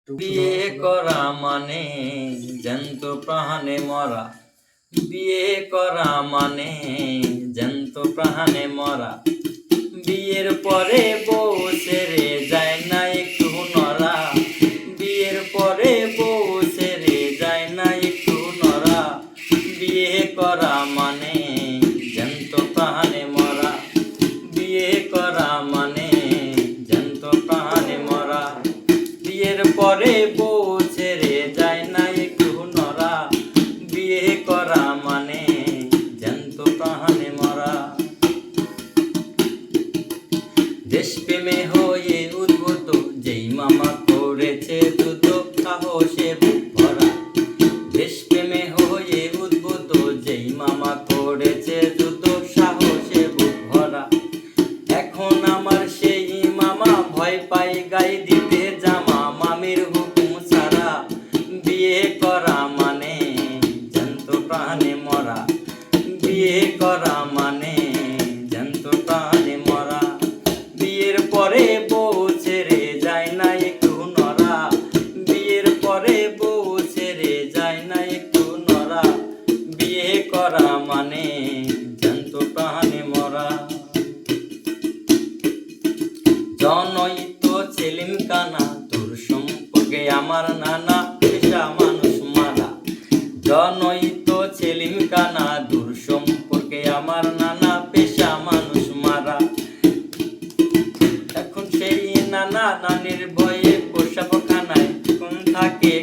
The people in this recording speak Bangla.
বিয়ে করা মানে জ্যান্ত প্রাণে মরা। বিয়ে করা মানে জ্যান্ত প্রাণে মরা। বিয়ের পরে বউ ছেড়ে যায় না একটু নড়া। বিয়ের পরে বউ ছেড়ে যায় না একটু নড়া। বিয়ে করা মানে জ্যান্ত প্রাণে মরা। বিয়ে করা মানে জ্যান্ত প্রাণে মরা। বিয়ের পরে বউ ছেড়ে যায় না একটু নড়া। বিয়ে করা মানে জ্যান্ত প্রাণে মরা। দেশপ্রেমে হয়ে উদ্ভূত যেই মামা করেছে দ্রুত সাহসে বুক ভরা। দেশপ্রেমে হয়ে উদ্ভূত যেই মামা করেছে দ্রুত সাহসে বুক ভরা। এখন আমার সেই মামা ভয় পাই গায়ে দিতে জামা মামির হুকুম ছাড়া। বিয়ে করা মানে জ্যান্ত প্রাণে মরা। বিয়ে করা মানে জ্যান্ত প্রাণে মরা। বিয়ের পরে বউ ছেড়ে যায় না একটু নড়া। বিয়ের পরে বউ ছেড়ে যায় না একটু নড়া। বিয়ে করা মানে জ্যান্ত প্রাণে মরা। জনৈত ছেলিম কানা তোর সম্পর্কে আমার নানা পেশা মানুষ মারা। জনৈত ছেলিম কানা দূর সম্পর্কে আমার নানা পেশা মানুষ মারা। এখন সেই নানা নানির ভয়ে পোষাবখানায় কোন থাকে